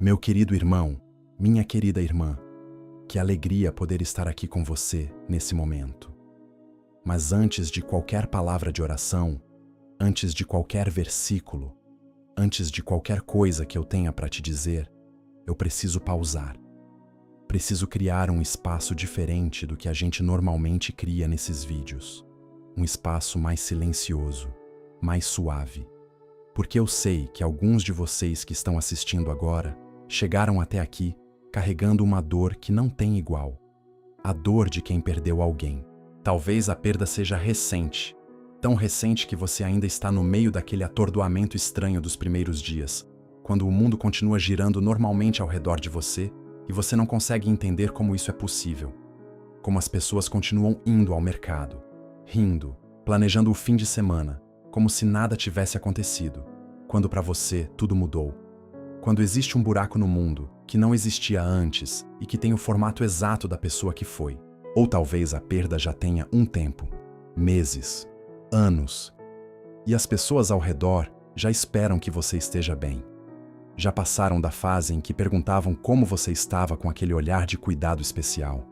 Meu querido irmão, minha querida irmã, que alegria poder estar aqui com você nesse momento. Mas antes de qualquer palavra de oração, antes de qualquer versículo, antes de qualquer coisa que eu tenha para te dizer, eu preciso pausar. Preciso criar um espaço diferente do que a gente normalmente cria nesses vídeos. Um espaço mais silencioso, mais suave. Porque eu sei que alguns de vocês que estão assistindo agora chegaram até aqui carregando uma dor que não tem igual. A dor de quem perdeu alguém. Talvez a perda seja recente, tão recente que você ainda está no meio daquele atordoamento estranho dos primeiros dias, quando o mundo continua girando normalmente ao redor de você e você não consegue entender como isso é possível. Como as pessoas continuam indo ao mercado, rindo, planejando o fim de semana, como se nada tivesse acontecido, quando para você tudo mudou. Quando existe um buraco no mundo que não existia antes e que tem o formato exato da pessoa que foi. Ou talvez a perda já tenha um tempo, meses, anos. E as pessoas ao redor já esperam que você esteja bem. Já passaram da fase em que perguntavam como você estava com aquele olhar de cuidado especial.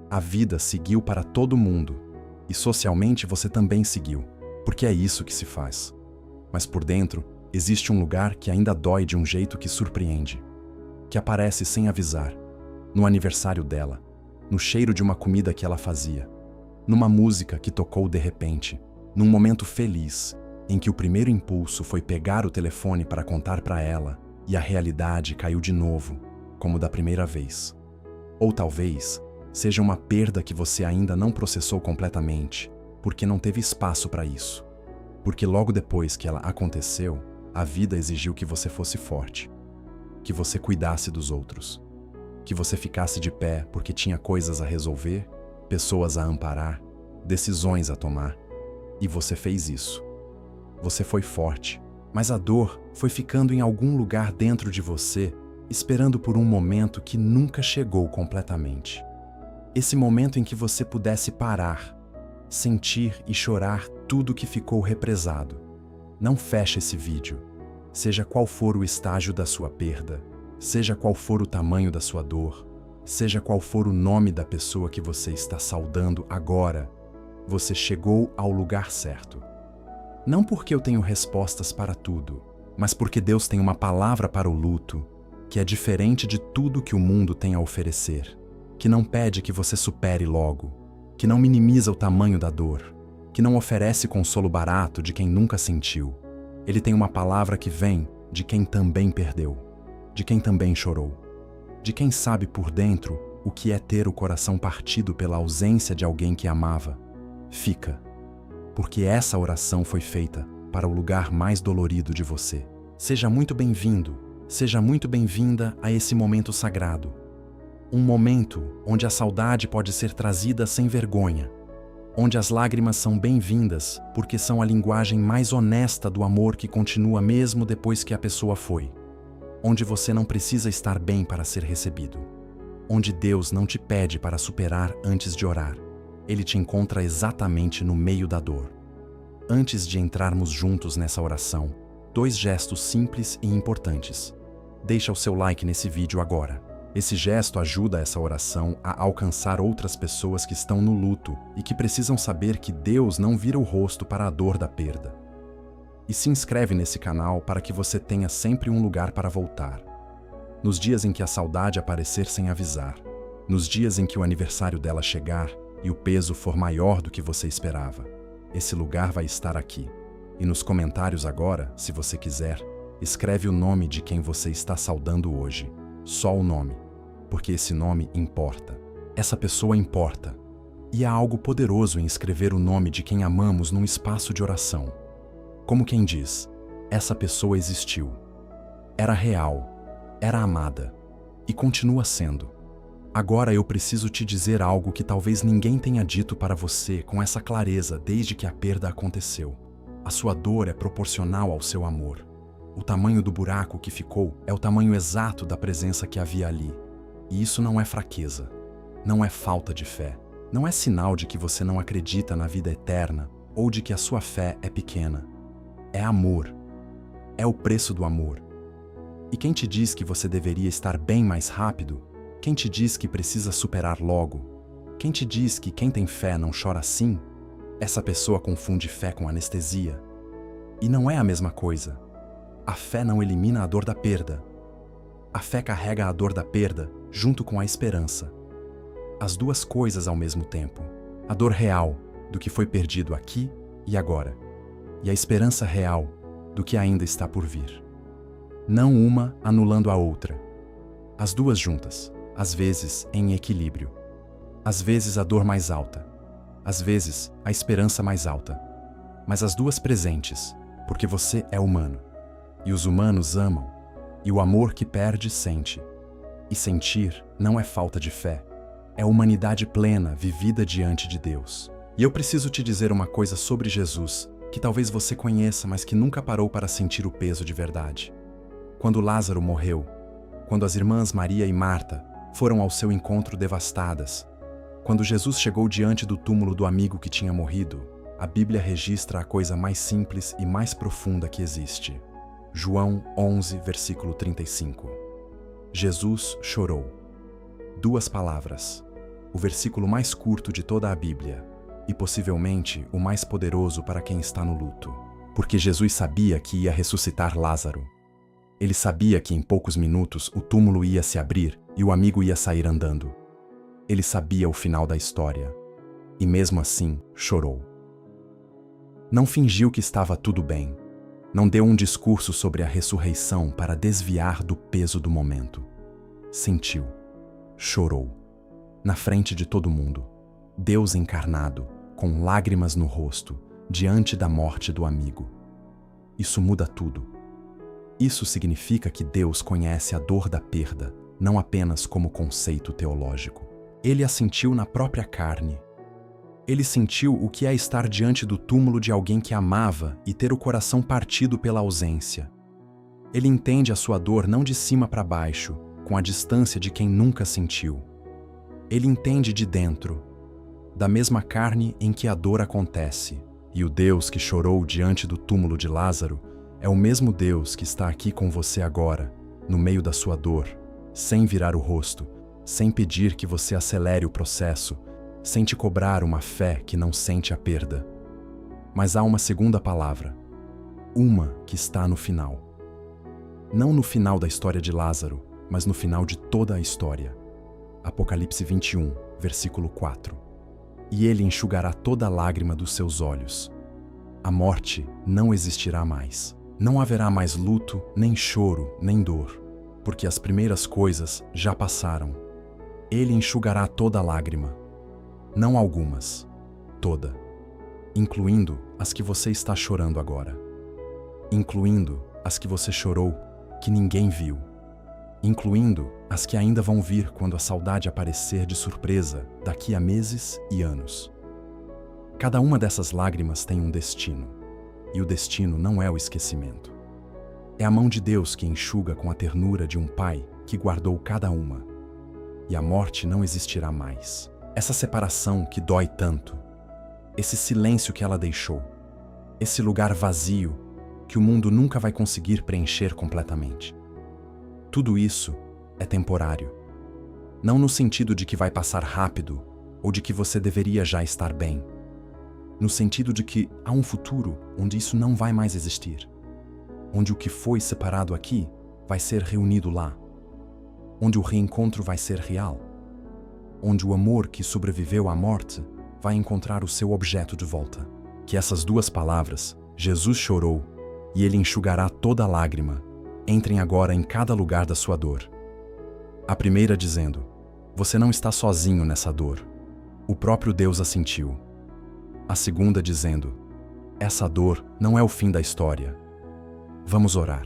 A vida seguiu para todo mundo e socialmente você também seguiu, porque é isso que se faz. Mas por dentro, existe um lugar que ainda dói de um jeito que surpreende, que aparece sem avisar, no aniversário dela, no cheiro de uma comida que ela fazia, numa música que tocou de repente, num momento feliz em que o primeiro impulso foi pegar o telefone para contar para ela e a realidade caiu de novo, como da primeira vez. Ou talvez seja uma perda que você ainda não processou completamente, porque não teve espaço para isso. Porque logo depois que ela aconteceu, a vida exigiu que você fosse forte, que você cuidasse dos outros, que você ficasse de pé porque tinha coisas a resolver, pessoas a amparar, decisões a tomar. E você fez isso. Você foi forte, mas a dor foi ficando em algum lugar dentro de você, esperando por um momento que nunca chegou completamente. Esse momento em que você pudesse parar, sentir e chorar tudo que ficou represado. Não feche esse vídeo. Seja qual for o estágio da sua perda, seja qual for o tamanho da sua dor, seja qual for o nome da pessoa que você está saudando agora, você chegou ao lugar certo. Não porque eu tenho respostas para tudo, mas porque Deus tem uma palavra para o luto, que é diferente de tudo que o mundo tem a oferecer, que não pede que você supere logo, que não minimiza o tamanho da dor, que não oferece consolo barato de quem nunca sentiu. Ele tem uma palavra que vem de quem também perdeu, de quem também chorou, de quem sabe por dentro o que é ter o coração partido pela ausência de alguém que amava. Fica, porque essa oração foi feita para o lugar mais dolorido de você. Seja muito bem-vindo, seja muito bem-vinda a esse momento sagrado. Um momento onde a saudade pode ser trazida sem vergonha, onde as lágrimas são bem-vindas porque são a linguagem mais honesta do amor que continua mesmo depois que a pessoa foi. Onde você não precisa estar bem para ser recebido. Onde Deus não te pede para superar antes de orar. Ele te encontra exatamente no meio da dor. Antes de entrarmos juntos nessa oração, 2 gestos simples e importantes. Deixa o seu like nesse vídeo agora. Esse gesto ajuda essa oração a alcançar outras pessoas que estão no luto e que precisam saber que Deus não vira o rosto para a dor da perda. E se inscreve nesse canal para que você tenha sempre um lugar para voltar. Nos dias em que a saudade aparecer sem avisar, nos dias em que o aniversário dela chegar e o peso for maior do que você esperava, esse lugar vai estar aqui. E nos comentários agora, se você quiser, escreve o nome de quem você está saudando hoje. Só o nome. Porque esse nome importa. Essa pessoa importa. E há algo poderoso em escrever o nome de quem amamos num espaço de oração. Como quem diz, essa pessoa existiu. Era real, era amada e continua sendo. Agora eu preciso te dizer algo que talvez ninguém tenha dito para você com essa clareza desde que a perda aconteceu. A sua dor é proporcional ao seu amor. O tamanho do buraco que ficou é o tamanho exato da presença que havia ali. E isso não é fraqueza, não é falta de fé, não é sinal de que você não acredita na vida eterna ou de que a sua fé é pequena. É amor. É o preço do amor. E quem te diz que você deveria estar bem mais rápido? Quem te diz que precisa superar logo? Quem te diz que quem tem fé não chora assim? Essa pessoa confunde fé com anestesia. E não é a mesma coisa. A fé não elimina a dor da perda. A fé carrega a dor da perda junto com a esperança. As duas coisas ao mesmo tempo. A dor real do que foi perdido aqui e agora. E a esperança real do que ainda está por vir. Não uma anulando a outra. As duas juntas, às vezes em equilíbrio. Às vezes a dor mais alta. Às vezes a esperança mais alta. Mas as duas presentes, porque você é humano. E os humanos amam. E o amor que perde, sente. E sentir não é falta de fé. É humanidade plena, vivida diante de Deus. E eu preciso te dizer uma coisa sobre Jesus, que talvez você conheça, mas que nunca parou para sentir o peso de verdade. Quando Lázaro morreu, quando as irmãs Maria e Marta foram ao seu encontro devastadas, quando Jesus chegou diante do túmulo do amigo que tinha morrido, a Bíblia registra a coisa mais simples e mais profunda que existe. João 11, versículo 35. Jesus chorou. 2 palavras. O versículo mais curto de toda a Bíblia e possivelmente o mais poderoso para quem está no luto. Porque Jesus sabia que ia ressuscitar Lázaro. Ele sabia que em poucos minutos o túmulo ia se abrir e o amigo ia sair andando. Ele sabia o final da história. E mesmo assim, chorou. Não fingiu que estava tudo bem. Não deu um discurso sobre a ressurreição para desviar do peso do momento. Sentiu. Chorou. Na frente de todo mundo. Deus encarnado, com lágrimas no rosto, diante da morte do amigo. Isso muda tudo. Isso significa que Deus conhece a dor da perda, não apenas como conceito teológico. Ele a sentiu na própria carne. Ele sentiu o que é estar diante do túmulo de alguém que amava e ter o coração partido pela ausência. Ele entende a sua dor não de cima para baixo, com a distância de quem nunca sentiu. Ele entende de dentro, da mesma carne em que a dor acontece. E o Deus que chorou diante do túmulo de Lázaro é o mesmo Deus que está aqui com você agora, no meio da sua dor, sem virar o rosto, sem pedir que você acelere o processo, sem te cobrar uma fé que não sente a perda. Mas há uma segunda palavra, uma que está no final. Não no final da história de Lázaro, mas no final de toda a história. Apocalipse 21, versículo 4. E ele enxugará toda lágrima dos seus olhos. A morte não existirá mais. Não haverá mais luto, nem choro, nem dor, porque as primeiras coisas já passaram. Ele enxugará toda lágrima. Não algumas, toda. Incluindo as que você está chorando agora. Incluindo as que você chorou, que ninguém viu. Incluindo as que ainda vão vir quando a saudade aparecer de surpresa daqui a meses e anos. Cada uma dessas lágrimas tem um destino, e o destino não é o esquecimento. É a mão de Deus que enxuga com a ternura de um pai que guardou cada uma. E a morte não existirá mais. Essa separação que dói tanto, esse silêncio que ela deixou, esse lugar vazio que o mundo nunca vai conseguir preencher completamente. Tudo isso é temporário. Não no sentido de que vai passar rápido ou de que você deveria já estar bem. No sentido de que há um futuro onde isso não vai mais existir. Onde o que foi separado aqui vai ser reunido lá. Onde o reencontro vai ser real. Onde o amor que sobreviveu à morte vai encontrar o seu objeto de volta. Que essas duas palavras, Jesus chorou e ele enxugará toda lágrima, entrem agora em cada lugar da sua dor. A primeira dizendo, você não está sozinho nessa dor. O próprio Deus a sentiu. A segunda dizendo, essa dor não é o fim da história. Vamos orar.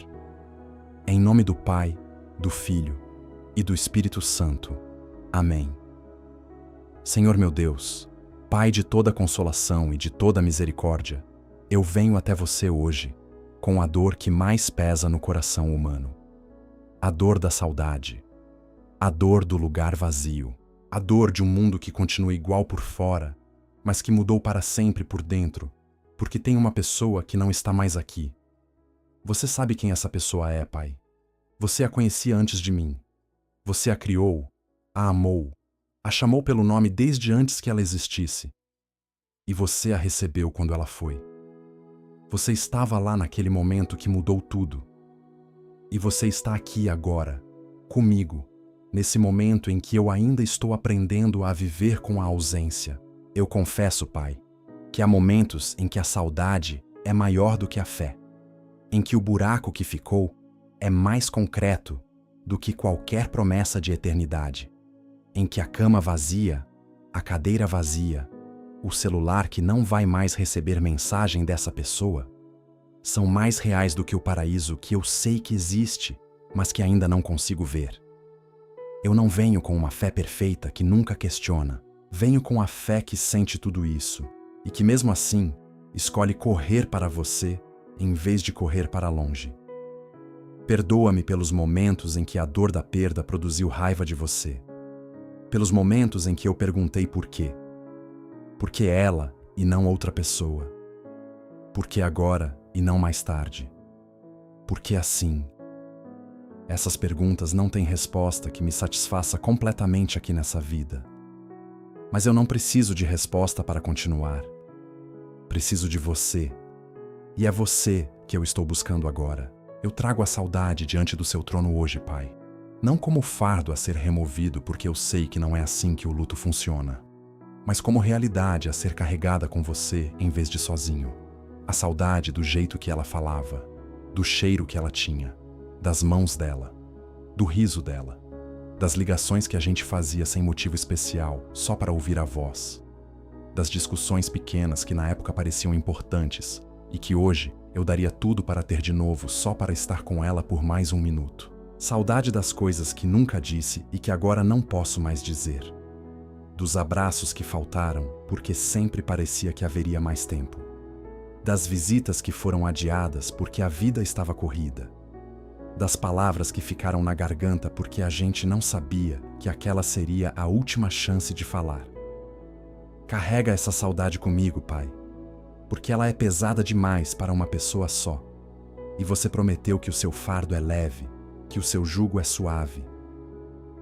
Em nome do Pai, do Filho e do Espírito Santo. Amém. Senhor meu Deus, Pai de toda consolação e de toda misericórdia, eu venho até você hoje com a dor que mais pesa no coração humano. A dor da saudade. A dor do lugar vazio. A dor de um mundo que continua igual por fora, mas que mudou para sempre por dentro, porque tem uma pessoa que não está mais aqui. Você sabe quem essa pessoa é, Pai. Você a conhecia antes de mim. Você a criou, a amou, a chamou pelo nome desde antes que ela existisse. E você a recebeu quando ela foi. Você estava lá naquele momento que mudou tudo. E você está aqui agora, comigo, nesse momento em que eu ainda estou aprendendo a viver com a ausência. Eu confesso, Pai, que há momentos em que a saudade é maior do que a fé, em que o buraco que ficou é mais concreto do que qualquer promessa de eternidade, em que a cama vazia, a cadeira vazia, o celular que não vai mais receber mensagem dessa pessoa, são mais reais do que o paraíso que eu sei que existe, mas que ainda não consigo ver. Eu não venho com uma fé perfeita que nunca questiona. Venho com a fé que sente tudo isso e que, mesmo assim, escolhe correr para você em vez de correr para longe. Perdoa-me pelos momentos em que a dor da perda produziu raiva de você. Pelos momentos em que eu perguntei por quê. Por que ela e não outra pessoa? Por que agora e não mais tarde? Por que assim? Essas perguntas não têm resposta que me satisfaça completamente aqui nessa vida. Mas eu não preciso de resposta para continuar. Preciso de você. E é você que eu estou buscando agora. Eu trago a saudade diante do seu trono hoje, Pai. Não como fardo a ser removido, porque eu sei que não é assim que o luto funciona, mas como realidade a ser carregada com você em vez de sozinho. A saudade do jeito que ela falava, do cheiro que ela tinha, das mãos dela, do riso dela, das ligações que a gente fazia sem motivo especial, só para ouvir a voz, das discussões pequenas que na época pareciam importantes e que hoje eu daria tudo para ter de novo só para estar com ela por mais um minuto. Saudade das coisas que nunca disse e que agora não posso mais dizer. Dos abraços que faltaram porque sempre parecia que haveria mais tempo. Das visitas que foram adiadas porque a vida estava corrida. Das palavras que ficaram na garganta porque a gente não sabia que aquela seria a última chance de falar. Carrega essa saudade comigo, Pai, porque ela é pesada demais para uma pessoa só. E você prometeu que o seu fardo é leve, que o seu jugo é suave.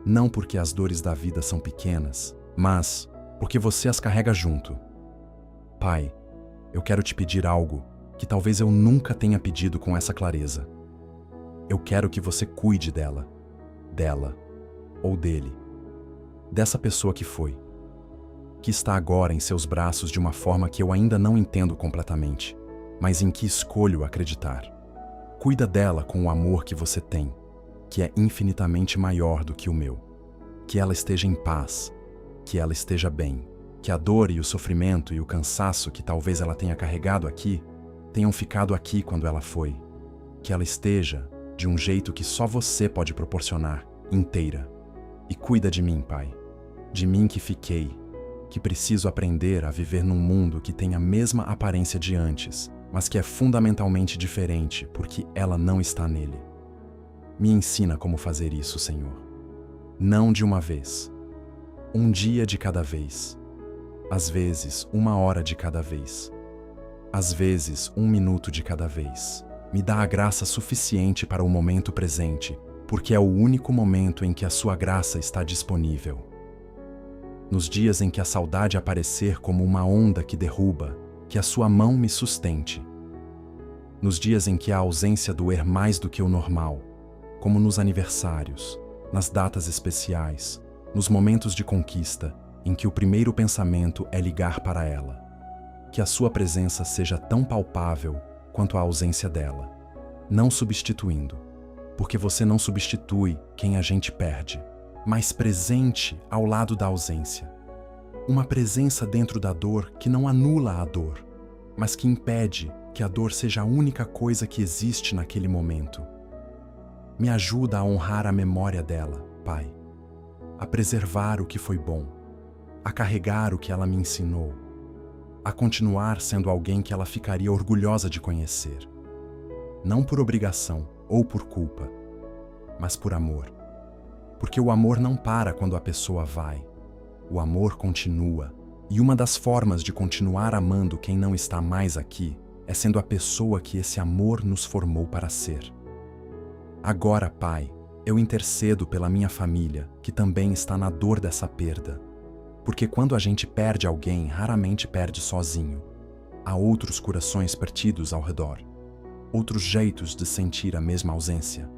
Não porque as dores da vida são pequenas, mas porque você as carrega junto. Pai, eu quero te pedir algo que talvez eu nunca tenha pedido com essa clareza. Eu quero que você cuide dela ou dele, dessa pessoa que foi, que está agora em seus braços de uma forma que eu ainda não entendo completamente, mas em que escolho acreditar. Cuida dela com o amor que você tem, que é infinitamente maior do que o meu. Que ela esteja em paz, que ela esteja bem, que a dor e o sofrimento e o cansaço que talvez ela tenha carregado aqui, tenham ficado aqui quando ela foi. Que ela esteja de um jeito que só você pode proporcionar, inteira. E cuida de mim, Pai, de mim que fiquei, que preciso aprender a viver num mundo que tem a mesma aparência de antes, mas que é fundamentalmente diferente porque ela não está nele. Me ensina como fazer isso, Senhor. Não de uma vez. Um dia de cada vez. Às vezes, 1 hora de cada vez. Às vezes, 1 minuto de cada vez. Me dá a graça suficiente para o momento presente, porque é o único momento em que a sua graça está disponível. Nos dias em que a saudade aparecer como uma onda que derruba, que a sua mão me sustente. Nos dias em que a ausência doer mais do que o normal, como nos aniversários, nas datas especiais, nos momentos de conquista, em que o primeiro pensamento é ligar para ela. Que a sua presença seja tão palpável quanto a ausência dela, não substituindo, porque você não substitui quem a gente perde, mas presente ao lado da ausência. Uma presença dentro da dor que não anula a dor, mas que impede que a dor seja a única coisa que existe naquele momento. Me ajuda a honrar a memória dela, Pai, a preservar o que foi bom, a carregar o que ela me ensinou, a continuar sendo alguém que ela ficaria orgulhosa de conhecer. Não por obrigação ou por culpa, mas por amor. Porque o amor não para quando a pessoa vai. O amor continua. E uma das formas de continuar amando quem não está mais aqui é sendo a pessoa que esse amor nos formou para ser. Agora, Pai, eu intercedo pela minha família, que também está na dor dessa perda. Porque quando a gente perde alguém, raramente perde sozinho. Há outros corações partidos ao redor, outros jeitos de sentir a mesma ausência.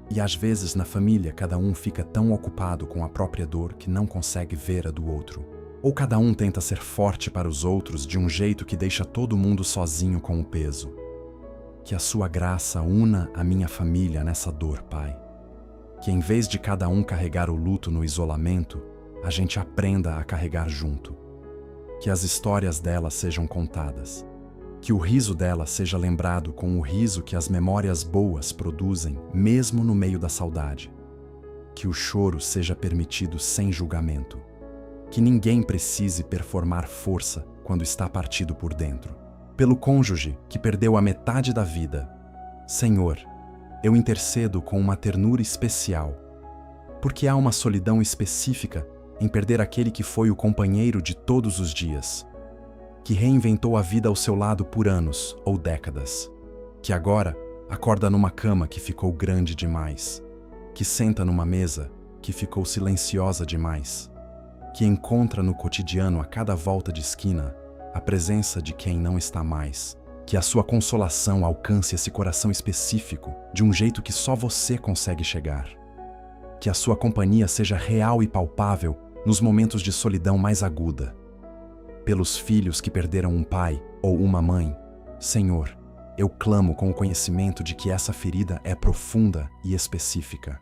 E às vezes na família cada um fica tão ocupado com a própria dor que não consegue ver a do outro. Ou cada um tenta ser forte para os outros de um jeito que deixa todo mundo sozinho com o peso. Que a sua graça una a minha família nessa dor, Pai. Que em vez de cada um carregar o luto no isolamento, a gente aprenda a carregar junto. Que as histórias dela sejam contadas. Que o riso dela seja lembrado com o riso que as memórias boas produzem, mesmo no meio da saudade. Que o choro seja permitido sem julgamento. Que ninguém precise performar força quando está partido por dentro. Pelo cônjuge que perdeu a metade da vida, Senhor, eu intercedo com uma ternura especial, porque há uma solidão específica em perder aquele que foi o companheiro de todos os dias, que reinventou a vida ao seu lado por anos ou décadas, que agora acorda numa cama que ficou grande demais, que senta numa mesa que ficou silenciosa demais, que encontra no cotidiano a cada volta de esquina a presença de quem não está mais, que a sua consolação alcance esse coração específico de um jeito que só você consegue chegar, que a sua companhia seja real e palpável nos momentos de solidão mais aguda. Pelos filhos que perderam um pai ou uma mãe, Senhor, eu clamo com o conhecimento de que essa ferida é profunda e específica.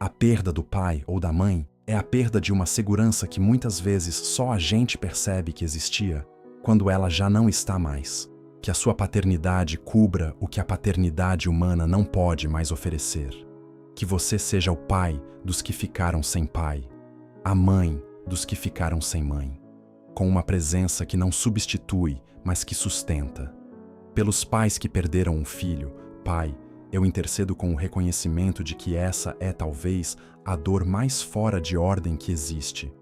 A perda do pai ou da mãe é a perda de uma segurança que muitas vezes só a gente percebe que existia quando ela já não está mais. Que a sua paternidade cubra o que a paternidade humana não pode mais oferecer. Que você seja o pai dos que ficaram sem pai, a mãe dos que ficaram sem mãe, com uma presença que não substitui, mas que sustenta. Pelos pais que perderam um filho, Pai, eu intercedo com o reconhecimento de que essa é talvez a dor mais fora de ordem que existe.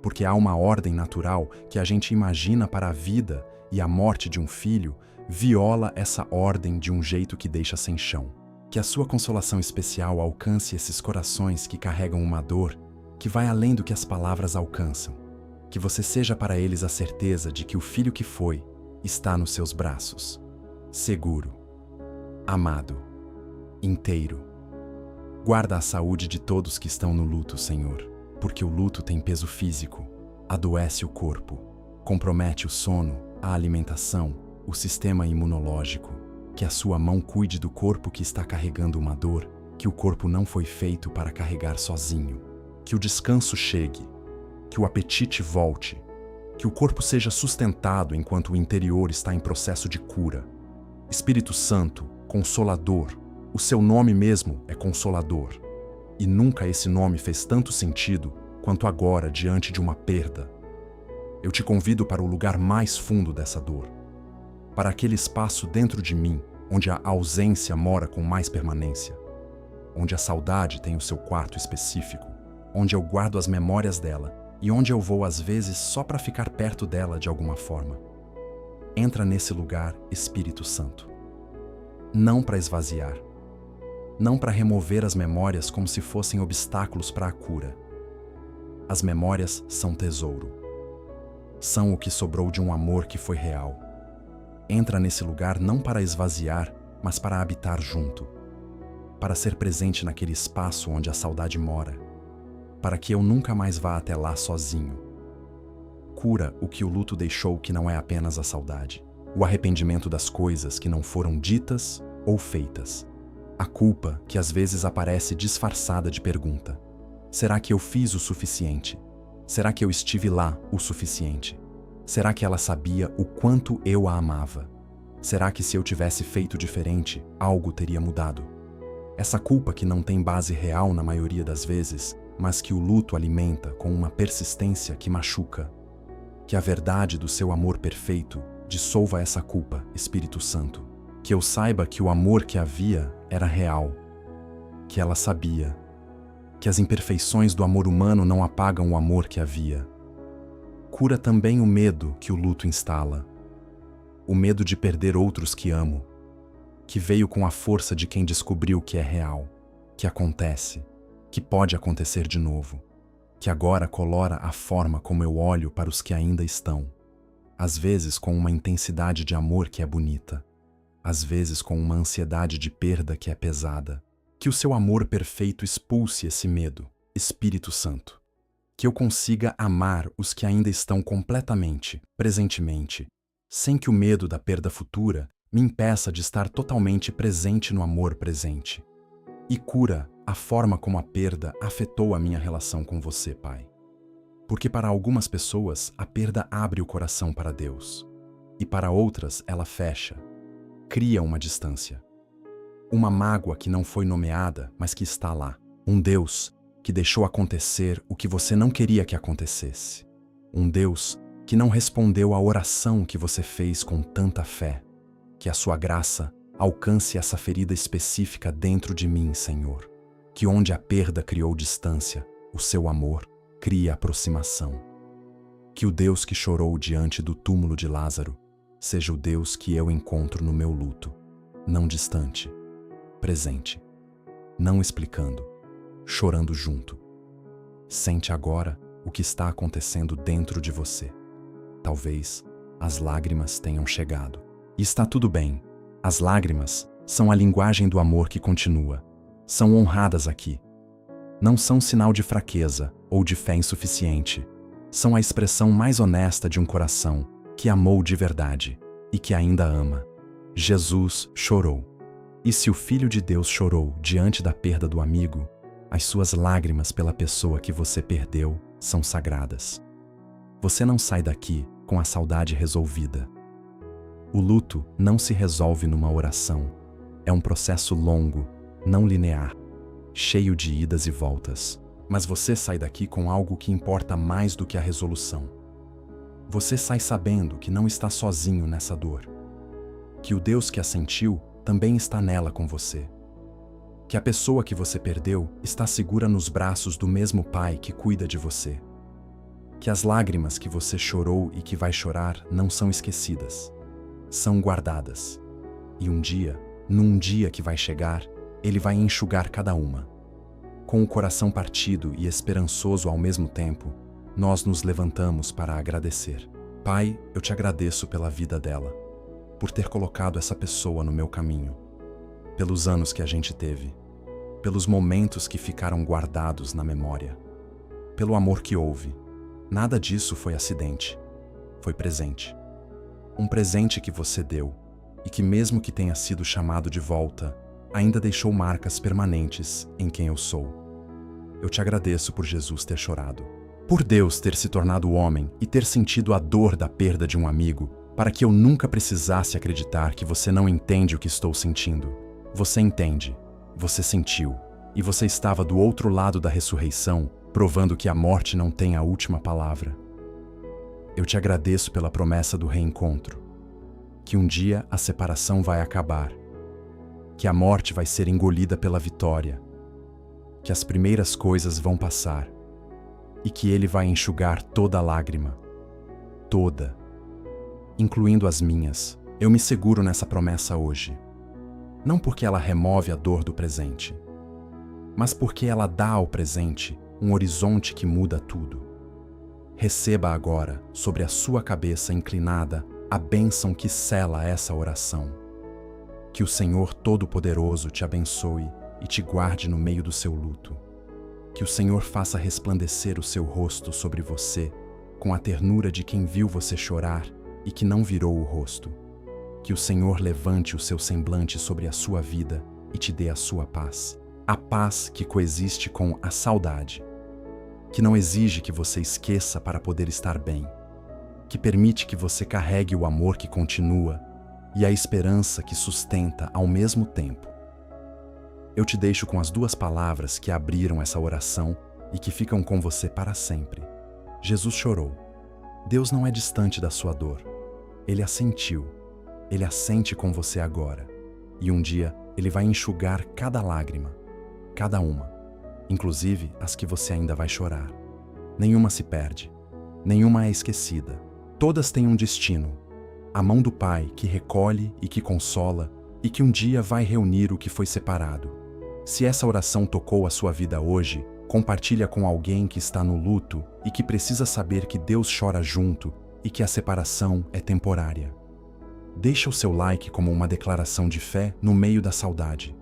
Porque há uma ordem natural que a gente imagina para a vida e a morte de um filho viola essa ordem de um jeito que deixa sem chão. Que a sua consolação especial alcance esses corações que carregam uma dor que vai além do que as palavras alcançam. Que você seja para eles a certeza de que o filho que foi está nos seus braços, seguro, amado, inteiro. Guarda a saúde de todos que estão no luto, Senhor, porque o luto tem peso físico, adoece o corpo, compromete o sono, a alimentação, o sistema imunológico. Que a sua mão cuide do corpo que está carregando uma dor, que o corpo não foi feito para carregar sozinho. Que o descanso chegue, que o apetite volte, que o corpo seja sustentado enquanto o interior está em processo de cura. Espírito Santo, Consolador, o seu nome mesmo é Consolador. E nunca esse nome fez tanto sentido quanto agora diante de uma perda. Eu te convido para o lugar mais fundo dessa dor, para aquele espaço dentro de mim onde a ausência mora com mais permanência, onde a saudade tem o seu quarto específico, onde eu guardo as memórias dela e onde eu vou às vezes só para ficar perto dela de alguma forma. Entra nesse lugar, Espírito Santo. Não para esvaziar, não para remover as memórias como se fossem obstáculos para a cura. As memórias são tesouro. São o que sobrou de um amor que foi real. Entra nesse lugar não para esvaziar, mas para habitar junto. Para ser presente naquele espaço onde a saudade mora. Para que eu nunca mais vá até lá sozinho. Cura o que o luto deixou, que não é apenas a saudade. O arrependimento das coisas que não foram ditas ou feitas. A culpa que às vezes aparece disfarçada de pergunta. Será que eu fiz o suficiente? Será que eu estive lá o suficiente? Será que ela sabia o quanto eu a amava? Será que se eu tivesse feito diferente, algo teria mudado? Essa culpa que não tem base real na maioria das vezes, mas que o luto alimenta com uma persistência que machuca. Que a verdade do seu amor perfeito dissolva essa culpa, Espírito Santo. Que eu saiba que o amor que havia era real. Que ela sabia. Que as imperfeições do amor humano não apagam o amor que havia. Cura também o medo que o luto instala. O medo de perder outros que amo, que veio com a força de quem descobriu que é real. que acontece, que pode acontecer de novo, que agora colora a forma como eu olho para os que ainda estão, às vezes com uma intensidade de amor que é bonita, às vezes com uma ansiedade de perda que é pesada. Que o seu amor perfeito expulse esse medo, Espírito Santo. Que eu consiga amar os que ainda estão completamente, presentemente, sem que o medo da perda futura me impeça de estar totalmente presente no amor presente. E cura a forma como a perda afetou a minha relação com você, Pai. Porque para algumas pessoas a perda abre o coração para Deus, e para outras ela fecha, cria uma distância. Uma mágoa que não foi nomeada, mas que está lá. Um Deus que deixou acontecer o que você não queria que acontecesse. Um Deus que não respondeu à oração que você fez com tanta fé. Que a sua graça alcance essa ferida específica dentro de mim, Senhor. Que onde a perda criou distância, o seu amor cria aproximação. Que o Deus que chorou diante do túmulo de Lázaro seja o Deus que eu encontro no meu luto, não distante, presente, não explicando, chorando junto. Sente agora o que está acontecendo dentro de você. Talvez as lágrimas tenham chegado. E está tudo bem. As lágrimas são a linguagem do amor que continua. São honradas aqui. Não são sinal de fraqueza ou de fé insuficiente. São a expressão mais honesta de um coração que amou de verdade e que ainda ama. Jesus chorou. E se o Filho de Deus chorou diante da perda do amigo, as suas lágrimas pela pessoa que você perdeu são sagradas. Você não sai daqui com a saudade resolvida. O luto não se resolve numa oração. É um processo longo, não linear, cheio de idas e voltas. Mas você sai daqui com algo que importa mais do que a resolução. Você sai sabendo que não está sozinho nessa dor. Que o Deus que a sentiu também está nela com você. Que a pessoa que você perdeu está segura nos braços do mesmo Pai que cuida de você. Que as lágrimas que você chorou e que vai chorar não são esquecidas. São guardadas. E um dia, num dia que vai chegar, Ele vai enxugar cada uma. Com o coração partido e esperançoso ao mesmo tempo, nós nos levantamos para agradecer. Pai, eu te agradeço pela vida dela, por ter colocado essa pessoa no meu caminho, pelos anos que a gente teve, pelos momentos que ficaram guardados na memória, pelo amor que houve. Nada disso foi acidente, foi presente. Um presente que você deu e que, mesmo que tenha sido chamado de volta, ainda deixou marcas permanentes em quem eu sou. Eu te agradeço por Jesus ter chorado, por Deus ter se tornado homem e ter sentido a dor da perda de um amigo, para que eu nunca precisasse acreditar que você não entende o que estou sentindo. Você entende, você sentiu, e você estava do outro lado da ressurreição, provando que a morte não tem a última palavra. Eu te agradeço pela promessa do reencontro, que um dia a separação vai acabar, que a morte vai ser engolida pela vitória, que as primeiras coisas vão passar e que Ele vai enxugar toda lágrima, toda, incluindo as minhas. Eu me seguro nessa promessa hoje, não porque ela remove a dor do presente, mas porque ela dá ao presente um horizonte que muda tudo. Receba agora, sobre a sua cabeça inclinada, a bênção que sela essa oração. Que o Senhor Todo-Poderoso te abençoe e te guarde no meio do seu luto. Que o Senhor faça resplandecer o seu rosto sobre você, com a ternura de quem viu você chorar e que não virou o rosto. Que o Senhor levante o seu semblante sobre a sua vida e te dê a sua paz. A paz que coexiste com a saudade, que não exige que você esqueça para poder estar bem, que permite que você carregue o amor que continua e a esperança que sustenta ao mesmo tempo. Eu te deixo com as duas palavras que abriram essa oração e que ficam com você para sempre. Jesus chorou. Deus não é distante da sua dor. Ele a sentiu. Ele a sente com você agora. E um dia Ele vai enxugar cada lágrima, cada uma, inclusive as que você ainda vai chorar. Nenhuma se perde, nenhuma é esquecida. Todas têm um destino, a mão do Pai que recolhe e que consola e que um dia vai reunir o que foi separado. Se essa oração tocou a sua vida hoje, compartilha com alguém que está no luto e que precisa saber que Deus chora junto e que a separação é temporária. Deixa o seu like como uma declaração de fé no meio da saudade.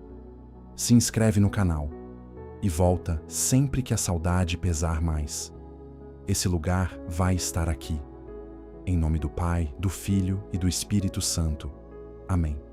Se inscreve no canal e volta sempre que a saudade pesar mais. Esse lugar vai estar aqui. Em nome do Pai, do Filho e do Espírito Santo. Amém.